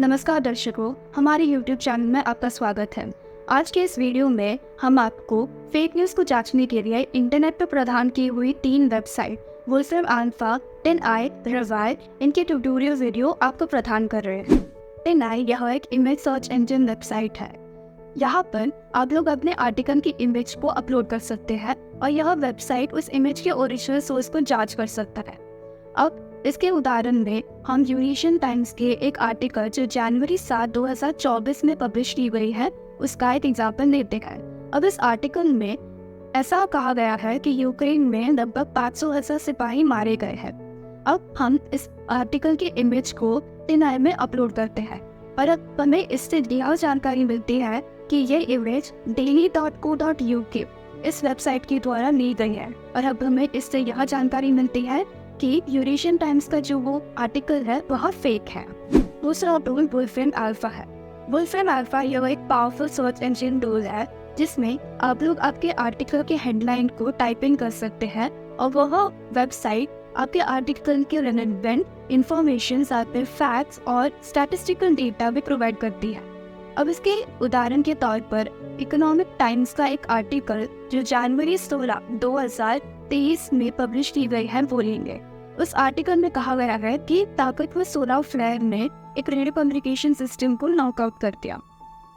नमस्कार दर्शकों, हमारे YouTube चैनल में आपका स्वागत है। आज के इस वीडियो में हम आपको फेक न्यूज़ को जांचने के लिए इंटरनेट पर प्रदान की हुई 3 वेबसाइट वुल्फ्रेम अल्फा, 10i, रिवाई इनके ट्यूटोरियल वीडियो आपको प्रदान कर रहे हैं। 10i यह एक इमेज सर्च इंजन वेबसाइट है। यहाँ पर आप लोग अपने आर्टिकल की इमेज को अपलोड कर सकते हैं और यह वेबसाइट उस इमेज के ओरिजिनल सोर्स को जाँच कर सकता है। अब इसके उदाहरण में हम यूरेशियन टाइम्स के एक आर्टिकल जो जनवरी 7, 2024 में पब्लिश की गई है उसका एक एग्जाम्पल लेते हैं। अब इस आर्टिकल में ऐसा कहा गया है कि यूक्रेन में लगभग 500,000 सिपाही मारे गए हैं। अब हम इस आर्टिकल की इमेज को 10i में अपलोड करते हैं और अब हमें इससे यह जानकारी मिलती है कि ये इमेज daily.co.uk इस वेबसाइट के द्वारा ली गई है और अब हमें इससे यह जानकारी मिलती है कि यूरेशियन टाइम्स का जो वो आर्टिकल है वह फेक है। दूसरा टूल वुल्फ्रेम अल्फा है। वुल्फ्रेम अल्फा यह एक पावरफुल सर्च इंजन टूल है जिसमें आप लोग आपके आर्टिकल के हेडलाइन को टाइपिंग कर सकते हैं और वह वेबसाइट आपके आर्टिकल के रिलेवेंट इंफॉर्मेशन साथ में फैक्ट्स और स्टैटिस्टिकल डेटा भी प्रोवाइड करती है। अब इसके उदाहरण के तौर पर इकोनॉमिक टाइम्स का एक आर्टिकल जो जनवरी 16, 2023 में पब्लिश की गई है वो लेंगे। उस आर्टिकल में कहा गया है कि ताकतवर सोलर फ्लेयर ने एक रेडियो कम्युनिकेशन सिस्टम को नॉकआउट कर दिया।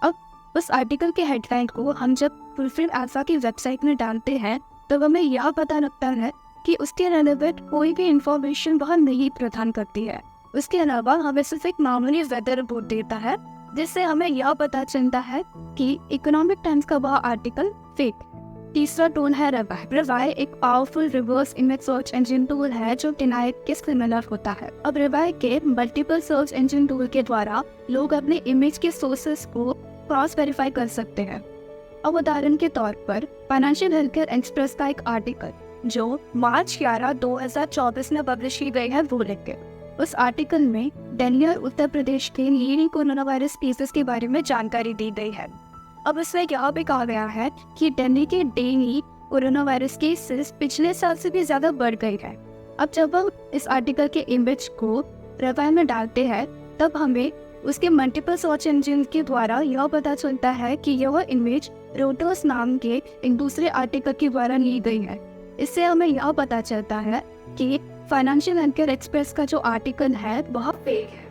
अब उस आर्टिकल के हेडलाइन को हम जब वुल्फ्रेम अल्फा की वेबसाइट में डालते हैं तो हमें यह पता लगता है कि उसके रिलेवेंट कोई भी इंफॉर्मेशन वह नहीं प्रदान करती है। उसके अलावा हमें सिर्फ एक मामूली वेदर रिपोर्ट देता है जिससे हमें यह पता चलता है कि इकोनॉमिक टाइम्स का वह आर्टिकल फेक है। तीसरा टूल है रिवाई। रिवाई एक powerful reverse image search engine tool है जो 10i के सिमिलर होता है। अब रिवाई के मल्टीपल सर्च इंजन टूल के द्वारा लोग अपने इमेज के सोर्सेस को क्रॉस वेरीफाई कर सकते हैं। अब उदाहरण के तौर पर फाइनेंशियल हेल्थकेयर एक्सप्रेस का एक आर्टिकल जो मार्च 11, 2024 में पब्लिश की गई है वो लिख के उस आर्टिकल में दिल्ली और उत्तर प्रदेश के लीडिंग कोरोना वायरस केसेस के बारे में जानकारी दी गई है। अब इसमें यह भी कहा गया है कि दिल्ली के डेली कोरोना वायरस केसेस पिछले साल से भी ज़्यादा बढ़ गई है। अब जब हम इस आर्टिकल के इमेज को रिवाई में डालते हैं तब हमें उसके मल्टीपल सर्च इंजन के द्वारा यह पता चलता है कि यह इमेज रोटर्स नाम के एक दूसरे आर्टिकल के द्वारा ली गई है। इससे हमें यह पता चलता है कि फाइनेंशियल हेल्थकेयर एक्सप्रेस का जो आर्टिकल है वह फेक है।